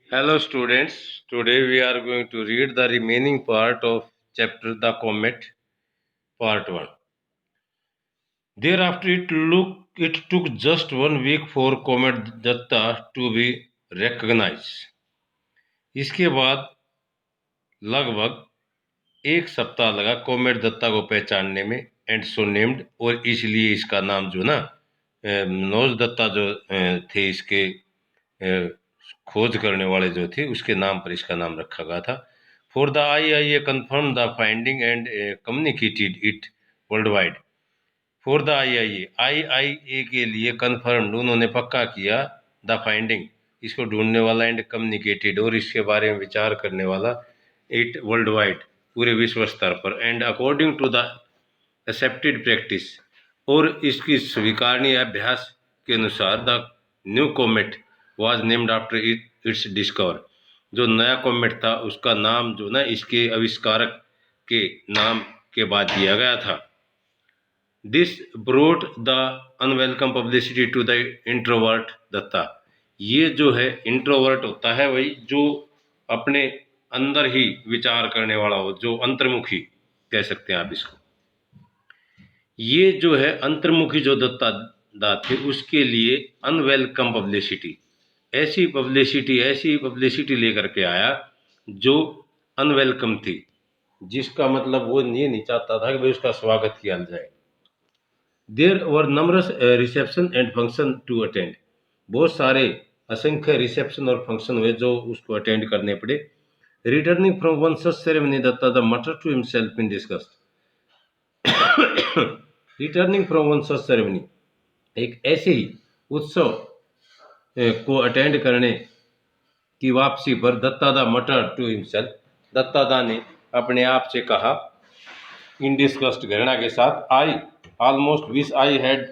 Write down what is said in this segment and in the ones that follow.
Hello students, today we are going to read the remaining part of chapter The Comet, part 1. Thereafter it took just 1 week for Comet Datta to be recognized. इसके बाद लगभग एक सप्ताह लगा comet Dutta को पहचानने में and so named, और इसलिए इसका नाम जो ना नोज दत्ता जो थे इसके खोज करने वाले जो थे उसके नाम पर इसका नाम रखा गया था. For the IIA confirm the finding and communicated it world wide. For the IIA के लिए कंफर्म उन्होंने पक्का किया द फाइंडिंग इसको ढूंढने वाला एंड कम्युनिकेटेड और इसके बारे में विचार करने वाला इट वर्ल्ड वाइड पूरे विश्व स्तर पर and according to the accepted practice और इसकी स्वीकारनीय अभ्यास के अनुसार the new comet was named after its discover. जो नया कोमेट था उसका नाम जो ना इसके आविष्कारक के नाम के बाद दिया गया था. This brought the unwelcome publicity to the introvert Datta. ये जो है इंट्रोवर्ट होता है वही जो अपने अंदर ही विचार करने वाला हो, जो अंतर्मुखी कह सकते हैं आप इसको. ये जो है अंतर्मुखी जो दत्ता दा थे उसके लिए अनवेलकम पब्लिसिटी, ऐसी पब्लिसिटी लेकर के आया जो अनवेलकम थी, जिसका मतलब वो ये नहीं चाहता था कि भाई उसका स्वागत किया जाए. There were numbers reception and function to attend. बहुत सारे असंख्य रिसेप्शन और फंक्शन हुए जो उसको अटेंड करने पड़े. Returning from one such ceremony Datta the matter to himself in disgust. Returning from one such ceremony, एक ऐसे ही उत्सव को अटेंड करने की वापसी पर दत्तादा मटर टू हिमसेल्फ, दत्तादा ने अपने आप से कहा इन डिस्कस्ड घृणा के साथ, I almost wish I had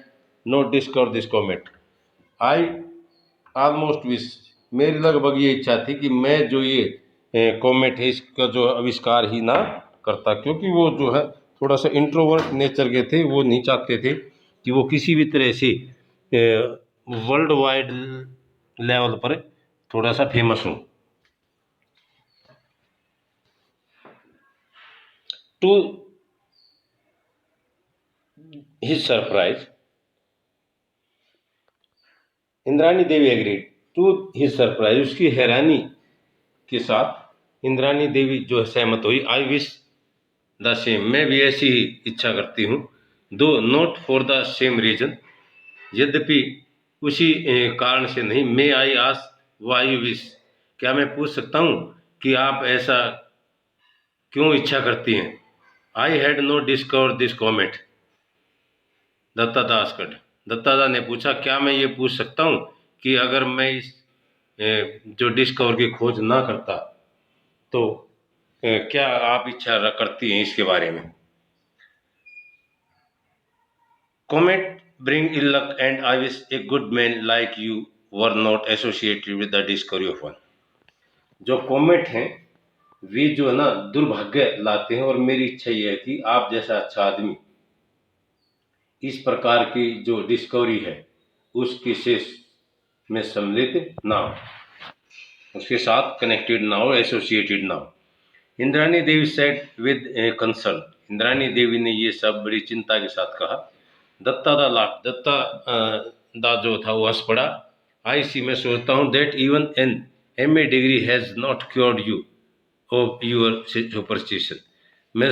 not discovered this comet. I almost wish, मेरी लगभग ये इच्छा थी कि मैं जो ये कॉमेट है इसका जो आविष्कार ही ना करता, क्योंकि वो जो है थोड़ा सा इंट्रोवर्ट नेचर के थे. वो नहीं चाहते थे कि वो किसी भी तरह से वर्ल्ड वाइड लेवल पर थोड़ा सा फेमस हो. To his surprise Indrani Devi agreed. To his surprise, उसकी हैरानी के साथ इंद्रानी देवी जो सहमत हुई. आई विश द सेम, मैं भी ऐसी ही इच्छा करती हूँ. Though not for the same reason, यद्यपि उसी कारण से नहीं. May I ask why you wish, क्या मैं पूछ सकता हूँ कि आप ऐसा क्यों इच्छा करती हैं. I had not discovered this comet, Dattada asked. Dattada ने पूछा, क्या मैं ये पूछ सकता हूँ कि अगर मैं इस जो डिस्कवर की खोज ना करता तो क्या आप इच्छा करती हैं इसके बारे में. Comet bring ill luck and I wish a good man like you were not associated with the discovery of one. जो कॉमेट हैं वे जो है ना दुर्भाग्य लाते हैं, और मेरी इच्छा ये है कि आप जैसा अच्छा आदमी इस प्रकार की जो डिस्कवरी है उसके से में सम्मिलित ना हो, उसके साथ कनेक्टेड ना हो, एसोसिएटेड ना हो. इंद्रानी देवी सेड विद कंसर्न, इंद्रानी देवी ने ये सब बड़ी चिंता के साथ कहा. दत्ता दा लाफ, दत्ता दा जो था वो हंस पड़ा. आई सी, मैं सोचता हूँ that even an MA degree has not cured you of your superstition. मैं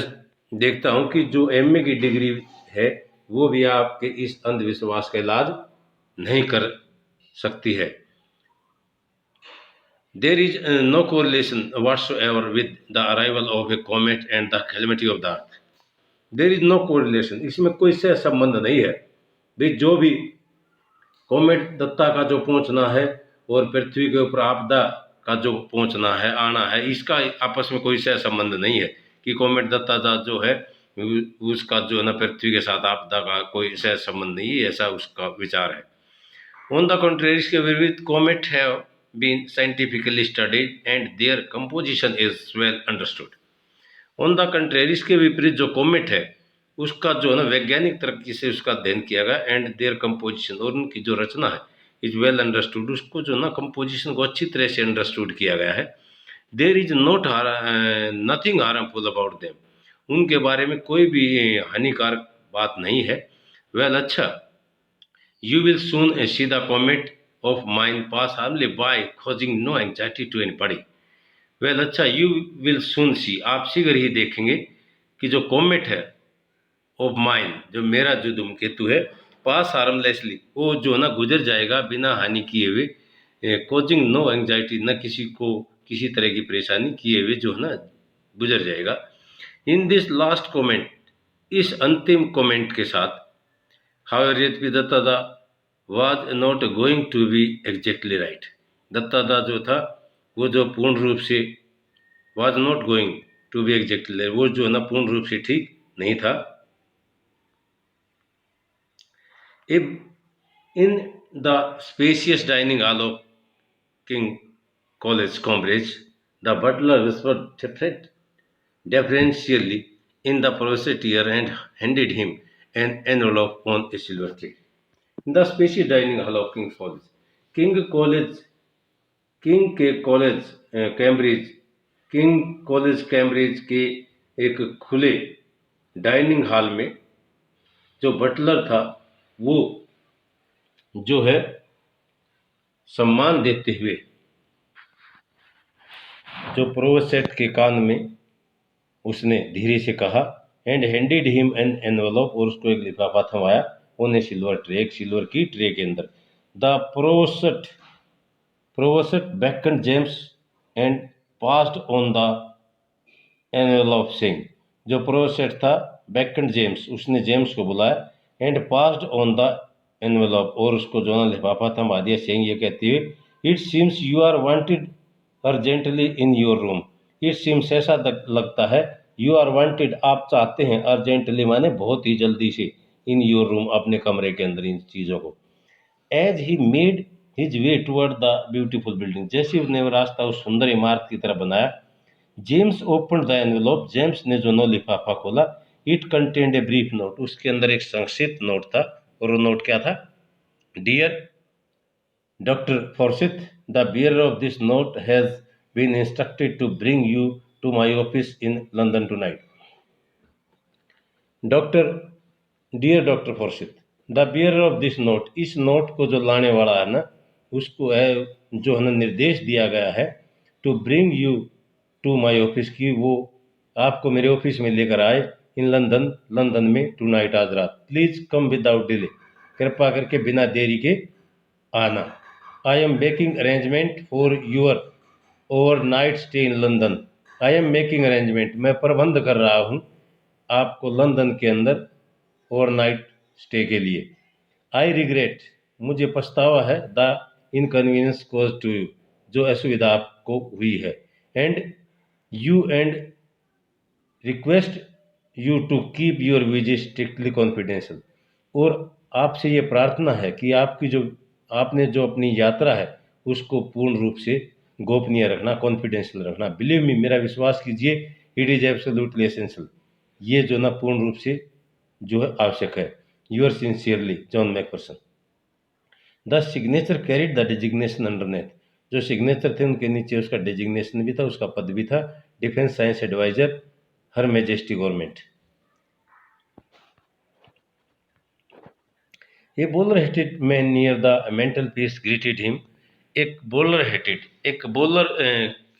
देखता हूँ कि जो एमए की डिग्री है वो भी आपके इस अंधविश्वास का इलाज नहीं कर सकती है. There is no correlation whatsoever with the arrival of a comet and the calamity of the earth. There is no correlation, इसमें कोई से संबंध नहीं है. भाई जो भी कॉमेट दत्ता का जो पहुंचना है और पृथ्वी के ऊपर आपदा का जो पहुंचना है, आना है, इसका आपस में कोई से संबंध नहीं है कि कॉमेट दत्ता का जो है उसका जो है ना पृथ्वी के साथ आपदा का कोई से संबंध नहीं है, ऐसा उसका विचार है. ऑन द कंट्री, इसके विपरीत comet have been scientifically studied and their composition is well understood. On the country, इसके विपरीत जो कॉमेट है उसका जो है ना वैज्ञानिक तरीके से उसका अध्ययन किया गया. एंड देयर कंपोजिशन, और उनकी जो रचना है इज वेल अंडरस्टूड, उसको जो ना कंपोजिशन को अच्छी तरह से अंडरस्टूड किया गया है। There is not nothing harmful about them, उनके बारे में कोई भी हानिकारक बात नहीं है। वेल अच्छा, you will soon see the comet of mine pass harmlessly by causing no anxiety to anybody. Well अच्छा, यू विल सून सी, आप शीघ्र ही देखेंगे कि जो कॉमेट है ऑफ माइंड, जो मेरा जो धूमकेतु है, पास हार्मलेसली, वो जो ना गुजर जाएगा बिना हानि किए हुए, कॉजिंग नो एंग्जाइटी, न किसी को किसी तरह की परेशानी किए हुए जो है ना गुजर जाएगा। इन दिस लास्ट कमेंट, इस अंतिम कमेंट के साथ, हाउएवर यद्यपि Dattada was not going to be exactly right, Dattada जो था वो जो पूर्ण रूप से was not going to be exactly, वो जो है ना पूर्ण रूप से ठीक नहीं था। If in the spacious dining hall of King College, Cambridge, the butler whispered deferentially in the professor's ear and handed him an envelope on a silver tray. In the spacious dining hall of King's College, King College, King के college Cambridge, king college Cambridge के एक खुले dining hall में जो Buttler था वो जो है सम्मान देते हुए जो प्रोफेसर के कान में उसने धीरे से कहा, and handed him an envelope, और उसको एक लिफाफा थमाया, ऑन ए सिल्वर ट्रे, एक सिल्वर की ट्रे के अंदर। The professor beckoned James and passed on the envelope Singh, जो प्रोफेसर था beckoned जेम्स, उसने जेम्स को बुलाया, and passed on the envelope, और उसको जो ना लिफाफा थमा दिया, सिंह ये कहते हुए, it seems you are wanted urgently in your room. It seems ऐसा लगता है, यू आर वांटेड आप चाहते हैं, अर्जेंटली माने बहुत ही जल्दी से, इन योर रूम अपने कमरे के अंदर इन चीज़ों को। As he made his way toward the beautiful building, जैसे उसने वो रास्ता उस सुंदर इमारत की तरफ बनाया, James open the envelope, James ने जो नो लिफाफा खोला, it contained a brief note, उसके अंदर एक संक्षिप्त नोट था, और वो नोट क्या था? Dear Dr. Forsyth, the bearer of this note has been instructed to bring you to my office in London tonight. Dr. Dear Dr. Forsyth, the bearer of this note, इस note को जो लाने वाला है ना, उसको है जो है ना निर्देश दिया गया है, to bring you to my office, की वो आपको मेरे ऑफिस में लेकर आए, इन लंदन, लंदन में, टू नाइट, आज रात। प्लीज कम विदाउट डिले, कृपा करके बिना देरी के आना। I am making arrangement for your overnight stay in London. I am making arrangement, मैं प्रबंध कर रहा हूँ आपको लंदन के अंदर ओवरनाइट स्टे के लिए। I regret, मुझे पछतावा है, the inconvenience caused to you, जो असुविधा आपको हुई है, and request you to keep your visit strictly confidential, और आपसे ये प्रार्थना है कि आपकी जो आपने जो अपनी यात्रा है उसको पूर्ण रूप से गोपनीय रखना, कॉन्फिडेंशियल रखना। बिलीव मी, मेरा विश्वास कीजिए, इट इज़ एब्सोल्युटली एसेंशियल, ये जो ना पूर्ण रूप से जो है आवश्यक है। Yours sincerely John Macpherson. The signature carried the designation underneath, जो सिग्नेचर थे उनके नीचे उसका डिजिग्नेशन भी था, उसका पद भी था, defence science adviser, her majesty government. A bowler hatted man near the mantelpiece greeted him, एक बॉलर हेटेड, एक बॉलर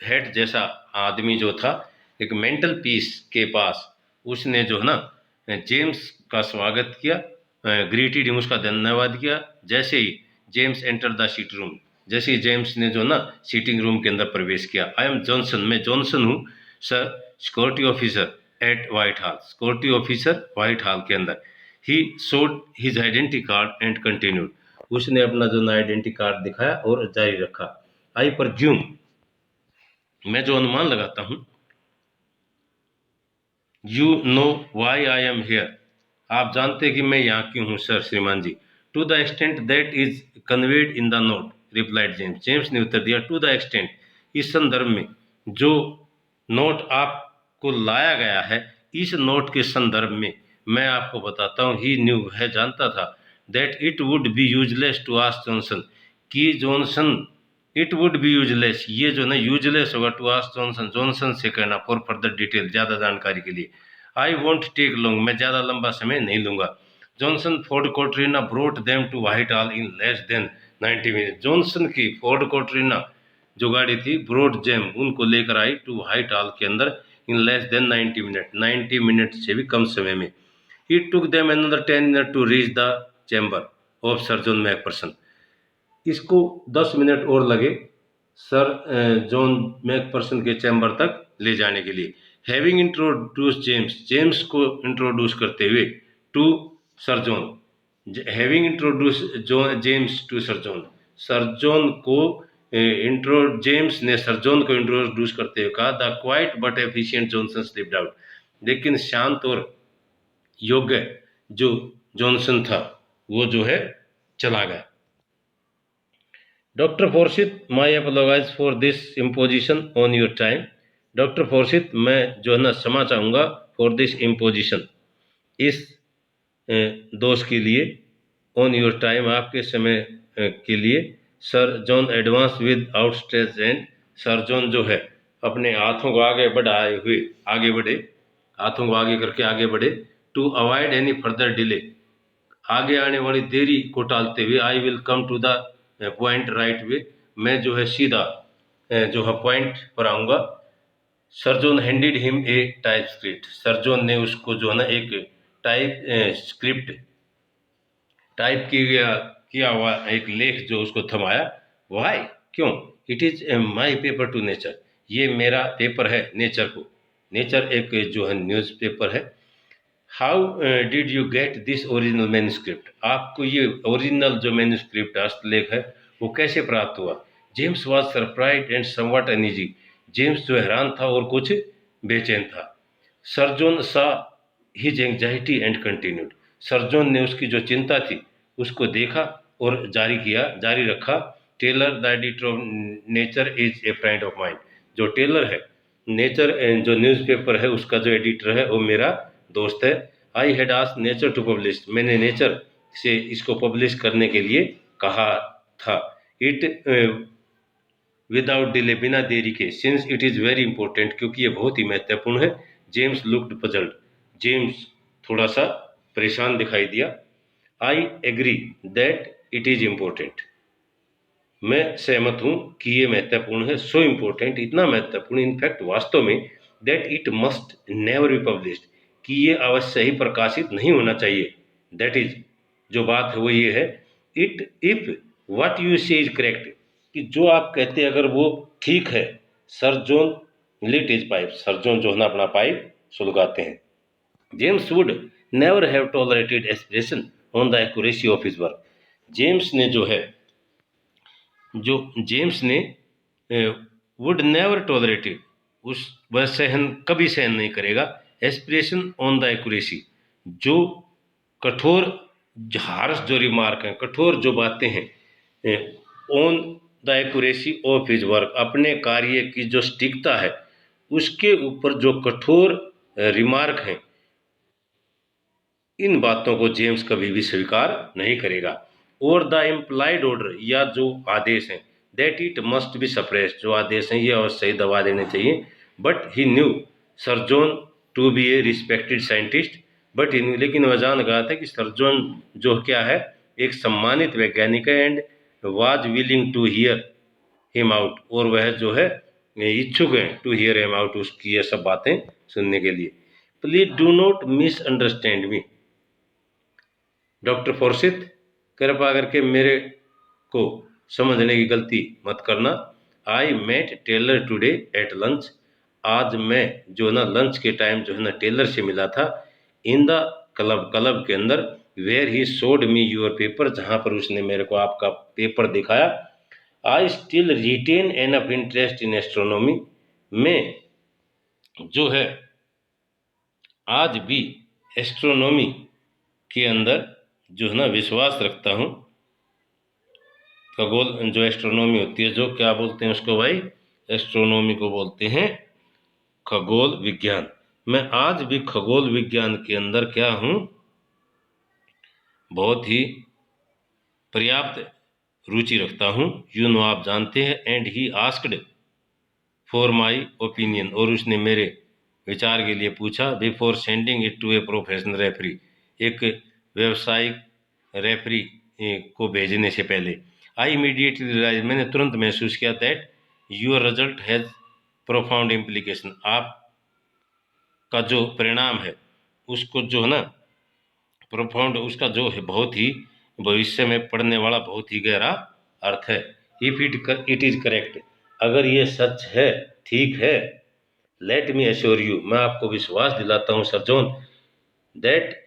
हेड जैसा आदमी जो था, एक मेंटल पीस के पास, उसने जो है ना जेम्स का स्वागत किया, ग्रीटेड हिम, उसका धन्यवाद किया। जैसे ही James enter the sitting room, जैसे ही जेम्स ने जो ना सीटिंग रूम के अंदर प्रवेश किया, आई एम जॉनसन, मैं जॉनसन हूँ sir, security officer at white hall, security officer white hall के अंदर। He showed his identity card and continued, उसने अपना जो ना आइडेंटिटी कार्ड दिखाया और जारी रखा। आई परज्यूम, मैं जो अनुमान लगाता हूँ, you know why I am here, आप जानते कि मैं यहाँ क्यों हूँ सर श्रीमान जी। To the extent that is conveyed in the note, replied James, James ने उत्तर दिया, टू द एक्सटेंट, इस संदर्भ में, जो नोट आपको लाया गया है, इस नोट के संदर्भ में मैं आपको बताता हूँ, ही न्यू, है जानता था, that it would be useless to ask Johnson, कि Johnson it would be useless, ये जो ना यूजलेस होगा टू आस्क जॉनसन, जॉनसन से कहना फॉर फर्दर डिटेल, ज़्यादा जानकारी के लिए। आई वॉन्ट टेक लॉन्ग, मैं ज़्यादा लंबा समय नहीं लूँगा। Johnson Ford Cortina brought them to Whitehall in less than 90 minute, Johnson की फोर्ड कोट्रीना जो गाड़ी थी ब्रोड जेम उनको लेकर आई टू व्हाइट हॉल के अंदर in less than 90 minute, 90 minute से भी कम समय में। It took them another 10 minute to reach the chamber of sir John Macpherson, इसको 10 मिनट और लगे सर जॉन मैकफर्सन के चैम्बर तक ले जाने के लिए। हैविंग इंट्रोड्यूस जेम्स, जेम्स को इंट्रोड्यूस करते हुए to sir John, having introduce James to sir John, sir John को जेम्स ने सर जॉन को इंट्रोड्यूस करते हुए कहा the quite but efficient Johnson slipped out, लेकिन शांत और योग्य जो जॉनसन था वो जो है चला गया। Doctor Forsyth, may I apologise for this imposition on your time, doctor Forsyth मैं जो है ना क्षमा चाहूँगा फॉर दिस इम्पोजिशन, इस दोष के लिए, ऑन योर टाइम आपके समय के लिए। Sir John advance with outstretched hand, sir John जो है अपने हाथों को आगे बढ़ाए हुए आगे बढ़े, हाथों को आगे करके आगे बढ़े। To avoid any further delay, आगे आने वाली देरी को टालते हुए। I will come to the point right way, मैं जो है सीधा जो है पॉइंट पर आऊँगा। Sir John handed him a typescript, sir John ने उसको जो है ना एक टाइप स्क्रिप्ट, टाइप किया हुआ एक लेख जो उसको थमाया। वाई, क्यों? It is my paper two nature, ये मेरा पेपर है नेचर को, नेचर एक जो है न्यूज़पेपर है। How did you get this original manuscript, आपको ये ओरिजिनल जो मैन्यूस्क्रिप्ट हस्तलेख है वो कैसे प्राप्त हुआ? James was surprise and somewhat uneasy, James जो हैरान था और कुछ बेचैन था। सर जॉन सा his anxiety and continued, sir John ने उसकी जो चिंता थी उसको देखा और जारी रखा। Taylor the editor of Nature is a friend of mind, जो टेलर है नेचर जो न्यूज़पेपर है उसका जो एडिटर है वो मेरा दोस्त है। I had asked Nature to publish, मैंने नेचर से इसको पब्लिश करने के लिए कहा था। इट विदाउट डिले, बिना देरी के। Since it is very important, क्योंकि ये बहुत ही महत्वपूर्ण है। जेम्स लुक्ड पजल्ड, जेम्स थोड़ा सा परेशान दिखाई दिया। I agree that it is important, मैं सहमत हूँ कि ये महत्वपूर्ण है। सो इम्पोर्टेंट, इतना महत्वपूर्ण, इनफैक्ट वास्तव में, that it must never be published, कि ये अवश्य ही प्रकाशित नहीं होना चाहिए। दैट इज, जो बात है वो ये है, it if what you say is correct, कि जो आप कहते हैं अगर वो ठीक है। Sir John lit is pipe, sir John जो है ना अपना पाइप सुलगाते हैं। James would never have tolerated aspiration on the accuracy of his work, James ने जो है, जो जेम्स ने वुड नेवर टॉलरेटेड, उस वह कभी सहन नहीं करेगा। एस्पिरेशन ऑन द एक्यूरेसी, जो कठोर हार्श जो रिमार्क हैं, कठोर जो बातें हैं, on the accuracy of his work, अपने कार्य की जो सटीकता है उसके ऊपर जो कठोर रिमार्क हैं, इन बातों को जेम्स कभी भी स्वीकार नहीं करेगा। और द इम्प्लाइड ऑर्डर, या जो आदेश हैं, that it must be suppressed, जो आदेश हैं ये अवश्य ही दबा देने चाहिए। But he knew sir John to be a respected scientist, but he knew, लेकिन वह जान गया था कि सर जॉन जो क्या है एक सम्मानित वैज्ञानिक है। And was willing to hear him out, और वह जो है इच्छुक है टू हियर हिम आउट, उसकी ये सब बातें सुनने के लिए। Please do not misunderstand me, doctor Forsyth कृपा करके मेरे को समझने की गलती मत करना। I met Taylor today at lunch, आज मैं जो ना लंच के टाइम जो है ना टेलर से मिला था। इन द क्लब, क्लब के अंदर। Where he showed me your paper, जहाँ पर उसने मेरे को आपका पेपर दिखाया। I still retain enough interest in astronomy, मैं जो है आज भी एस्ट्रोनॉमी के अंदर जो है ना विश्वास रखता हूँ। खगोल जो एस्ट्रोनॉमी होती है, जो क्या बोलते हैं उसको भाई, एस्ट्रोनॉमी को बोलते हैं खगोल विज्ञान। मैं आज भी खगोल विज्ञान के अंदर क्या हूँ, बहुत ही पर्याप्त रुचि रखता हूँ, यू नो आप जानते हैं, and he asked for my opinion, और उसने मेरे विचार के लिए पूछा, before sending it to a professional referee, एक व्यावसायिक रेफरी को भेजने से पहले। आई इमीडिएटली रियलाइज, मैंने तुरंत महसूस किया, that your result has profound implication, आपका जो परिणाम है उसको जो है ना प्रोफाउंड, उसका जो है बहुत ही भविष्य में पड़ने वाला बहुत ही गहरा अर्थ है। इफ इट इज करेक्ट, अगर ये सच है, ठीक है, लेट मी एश्योर यू, मैं आपको विश्वास दिलाता हूँ sir John, that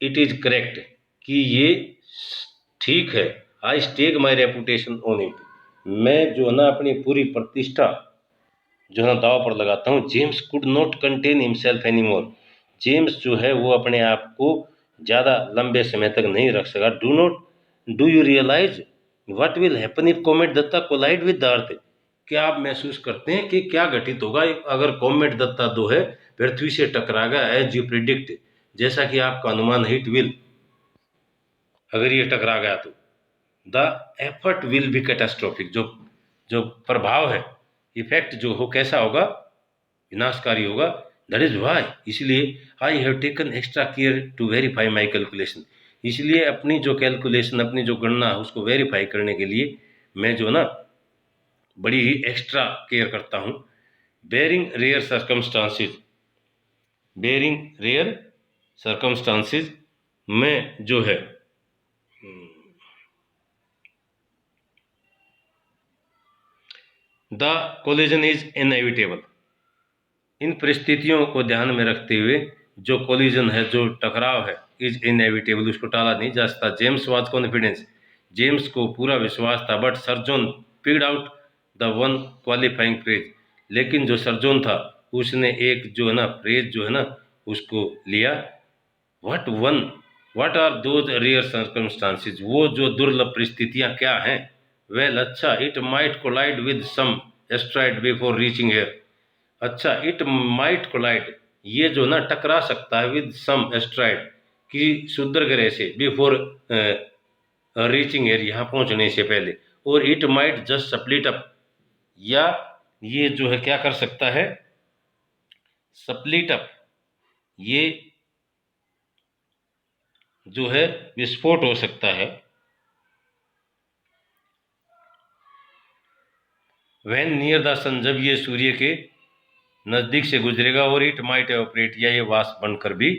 it is correct, कि ये ठीक है। I stake my reputation on it, मैं जो है ना अपनी पूरी प्रतिष्ठा जो है ना दाव पर लगाता हूँ। James could not contain himself any more, James जो है वो अपने आप को ज़्यादा लंबे समय तक नहीं रख सका। Do you realise what will happen if comet Datta collide with the earth, क्या आप महसूस करते हैं कि क्या घटित होगा अगर कॉमेट दत्ता दो है पृथ्वी से टकराएगा, एज यू प्रिडिक्ट, जैसा कि आपका अनुमान है, इट विल, अगर ये टकरा गया तो the effort will be catastrophic, जो जो प्रभाव है, इफेक्ट जो हो कैसा होगा, विनाशकारी होगा। दैट इज वाई, इसलिए I have taken extra care to verify my calculation, इसलिए अपनी जो कैलकुलेशन, अपनी जो गणना है उसको वेरीफाई करने के लिए मैं जो ना बड़ी ही एक्स्ट्रा केयर करता हूँ। Barring rare circumstances, barring rare circumstances में जो है द कोलिजन इज इनएविटेबल, इन परिस्थितियों को ध्यान में रखते हुए जो कोलिजन है, जो टकराव है, इज इनएविटेबल, उसको टाला नहीं जा सकता। जेम्स वाज कॉन्फिडेंस, जेम्स को पूरा विश्वास था, but surgeon picked out the one qualifying phrase, लेकिन जो सर्जन था उसने एक जो है ना फ्रेज जो है ना उसको लिया। What one, what are those rare circumstances, वो जो दुर्लभ परिस्थितियां क्या हैं। वेल अच्छा, it might collide with some asteroid before reaching here, अच्छा, इट माइट कोलाइड, ये जो ना टकरा सकता है विद सम एस्ट्रॉइड, की क्षुद्र ग्रह से, बिफोर रीचिंग एयर, यहाँ पहुंचने से पहले, और it might just split up, या ये जो है क्या कर सकता है, स्प्लिट अप, ये जो है विस्फोट हो सकता है। व्हेन नियर द सन, जब ये सूर्य के नजदीक से गुजरेगा, और इट माइट एवोपरेट, या ये वाष्प बनकर भी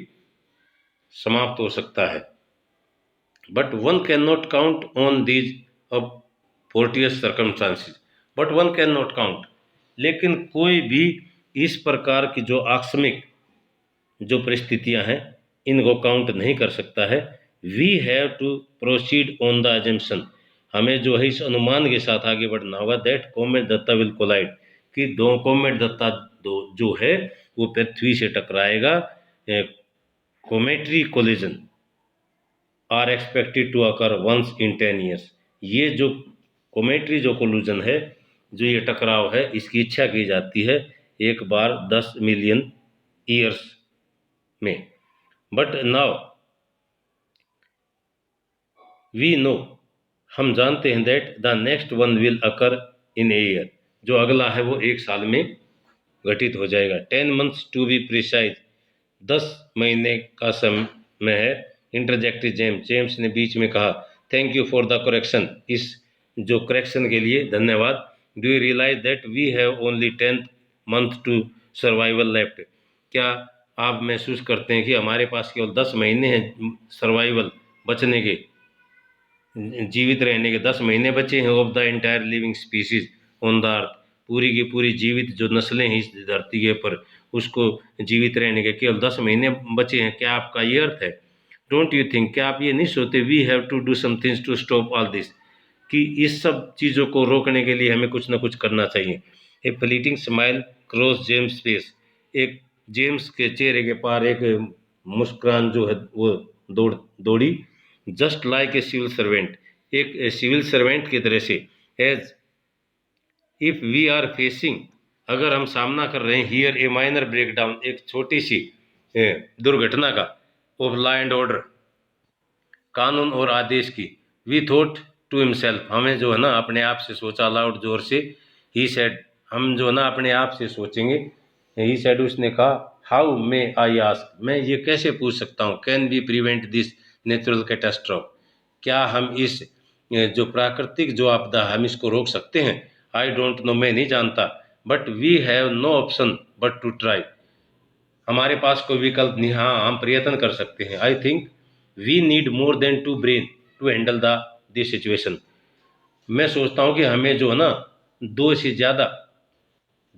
समाप्त हो सकता है। But one can not count on these Fortius circumstances, but one can not count, लेकिन कोई भी इस प्रकार की जो आकस्मिक जो परिस्थितियां हैं इनको काउंट नहीं कर सकता है। We have to proceed on the assumption, हमें जो है इस अनुमान के साथ आगे बढ़ना होगा, that comet Datta will collide, कि दो कॉमेट दत्ता दो जो है वो पृथ्वी से टकराएगा। Cometary collision are expected to occur once in 10 years, ये जो कोमेट्री जो कोलिजन है, जो ये टकराव है, इसकी इच्छा की जाती है एक बार 10 मिलियन ईयर्स में। बट नाउ वी नो, हम जानते हैं, that the next one will occur in a year, जो अगला है वो एक साल में घटित हो जाएगा। 10 months टू बी प्रिसाइज, 10 महीने का समय है। इंटरजेक्टेड जेम्स, जेम्स ने बीच में कहा, thank you for the correction, इस जो करेक्शन के लिए धन्यवाद। Do you realise that we have only 10th month to survival left, क्या आप महसूस करते हैं कि हमारे पास केवल 10 महीने हैं सर्वाइवल, बचने के, जीवित रहने के 10 महीने बचे हैं। Of the entire living species on the earth, पूरी की पूरी जीवित जो नस्लें हैं इस धरती के पर, उसको जीवित रहने के केवल 10 महीने बचे हैं। क्या आपका ये अर्थ है? डोंट यू थिंक, क्या आप ये नहीं सोचते, we have to do something to stop all this, कि इस सब चीज़ों को रोकने के लिए हमें कुछ ना कुछ करना चाहिए। ए fleeting smile cross James face, एक जेम्स के चेहरे के पार एक मुस्कान जो है वो दौड़ी। Just like a civil servant, एक सिविल सर्वेंट की तरह से। As if we are facing, अगर हम सामना कर रहे हैं, हियर ए माइनर ब्रेकडाउन, एक छोटी सी दुर्घटना का, ऑफ लॉ एंड ऑर्डर, कानून और आदेश की। वी थॉट टू हिमसेल्फ, हमें जो है ना अपने आप से सोचा, अलाउड जोर से, ही सेड, हम जो है ना अपने आप से सोचेंगे, ही सेड उसने कहा, हाउ मे आई आस्क, मैं ये कैसे पूछ सकता हूँ, can we prevent this natural catastrophe, क्या हम इस जो प्राकृतिक जो आपदा हम इसको रोक सकते हैं, आई डोंट नो, मैं नहीं जानता, but we have no option but to try, हमारे पास कोई विकल्प नहीं, हाँ हम प्रयत्न कर सकते हैं, I think we need more than two brain to handle the this situation, मैं सोचता हूँ कि हमें जो है ना दो से ज़्यादा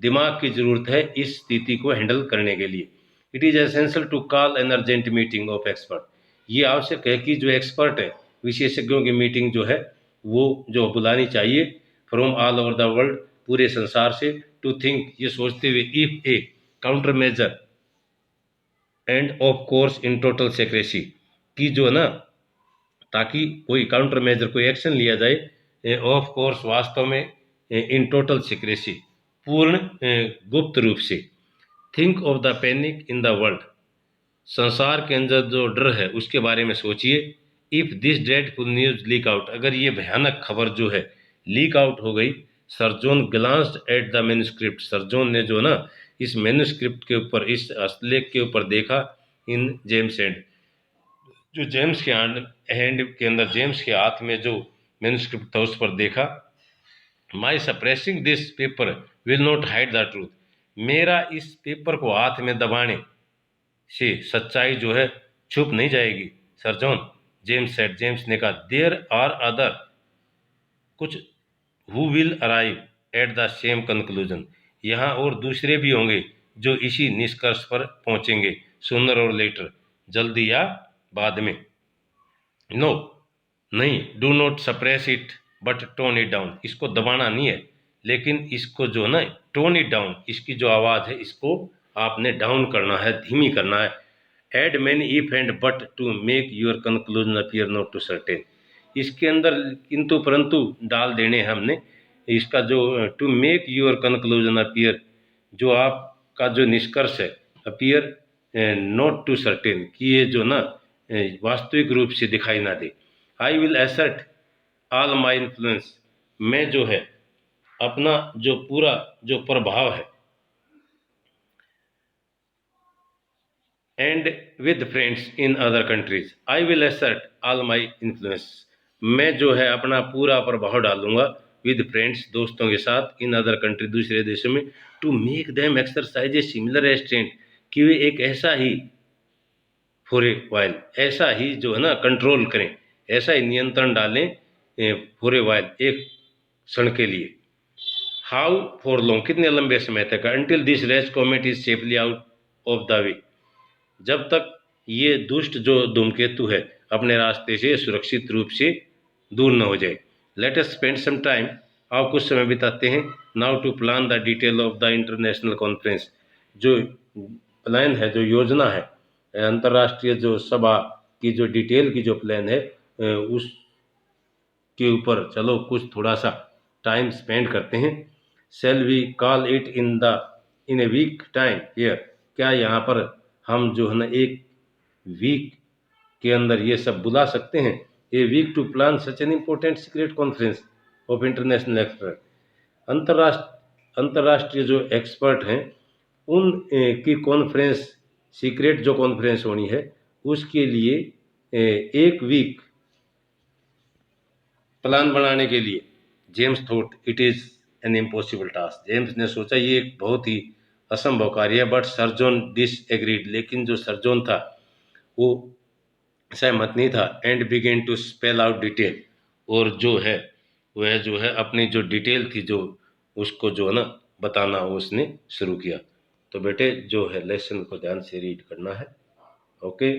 दिमाग की ज़रूरत है इस स्थिति को हैंडल करने के लिए, it is essential to call an urgent meeting of expert, ये आवश्यक है कि जो एक्सपर्ट है, विशेषज्ञों की मीटिंग जो है वो जो बुलानी चाहिए, from all over the world, पूरे संसार से, टू थिंक, ये सोचते हुए, if A counter measure end of course in total secrecy, की जो है ना ताकि कोई काउंटर मेजर, कोई एक्शन लिया जाए, ऑफ कोर्स वास्तव में, इन टोटल सिक्रेसी, पूर्ण गुप्त रूप से, think of the panic in the world, संसार के अंदर जो डर है उसके बारे में सोचिए, if this dreadful news leak out, अगर ये भयानक खबर जो है लीक आउट हो गई, सरजोन ग्लांस्ड एट द मैन्युस्क्रिप्ट, सरजोन ने जो ना इस मैन्युस्क्रिप्ट के ऊपर, इस हस्तलेख के ऊपर देखा, इन जेम्स एंड, जो जेम्स के हैंड के अंदर, जेम्स के हाथ में जो मैन्युस्क्रिप्ट था उस पर देखा, my suppressing this paper will not hide the truth, मेरा इस पेपर को हाथ में दबाने से सच्चाई जो है छुप नहीं जाएगी, sir John, James said, James ने कहा, देयर आर अदर, कुछ, who will arrive at the same conclusion, यहाँ और दूसरे भी होंगे जो इसी निष्कर्ष पर पहुंचेंगे, सूनर और लेटर, जल्दी या बाद में, नो, नहीं, do not suppress it but tone it down, इसको दबाना नहीं है, लेकिन इसको जो है ना टोन इट डाउन, इसकी जो आवाज़ है इसको आपने डाउन करना है, धीमी करना है, add many if and but to make your conclusion appear not too certain, इसके अंदर किंतु परंतु डाल देने हैं हमने, इसका जो to make your conclusion appear, जो आपका जो निष्कर्ष है, अपीयर नॉट टू सर्टेन, कि ये जो ना वास्तविक रूप से दिखाई ना दे, I will assert all my influence, मैं जो है अपना जो पूरा जो प्रभाव है, and with friends in other countries, I will assert all my influence, मैं जो है अपना पूरा प्रभाव डालूंगा, विद फ्रेंड्स, दोस्तों के साथ, इन अदर कंट्री, दूसरे देशों में, to make them exercise a similar restraint, कि वे एक ऐसा ही फॉर ए वाइल, ऐसा ही जो है ना कंट्रोल करें, ऐसा ही नियंत्रण डालें, फॉर ए वाइल, एक क्षण के लिए, हाउ फॉर लॉन्ग, कितने लंबे समय तक, until this race comet is safely out of the way, जब तक ये दुष्ट जो धूमकेतु है अपने रास्ते से सुरक्षित रूप से दूर न हो जाए, let us spend some time, आओ कुछ समय बिताते हैं, now to plan the detail of the international conference, जो प्लान है, जो योजना है, अंतर्राष्ट्रीय जो सभा की जो डिटेल की जो प्लान है, उस के ऊपर चलो कुछ थोड़ा सा टाइम स्पेंड करते हैं, shall we call it in a week time here, क्या यहाँ पर हम जो है ना एक वीक के अंदर ये सब बुला सकते हैं, a week to plan such an important secret conference of international expert, अंतर्राष्ट्रीय जो एक्सपर्ट हैं उन की कॉन्फ्रेंस, सीक्रेट जो कॉन्फ्रेंस होनी है उसके लिए एक वीक प्लान बनाने के लिए, James thought it is an impossible task, James ने सोचा ये एक बहुत ही असंभव कार्य है, बट सरजोन डिसएग्रीड, लेकिन जो सरजोन था वो सहमत नहीं था, and begin to spell out detail, और जो है वह जो है अपनी जो डिटेल थी जो उसको जो है ना बताना उसने शुरू किया, तो बेटे जो है लेसन को ध्यान से रीड करना है, ओके।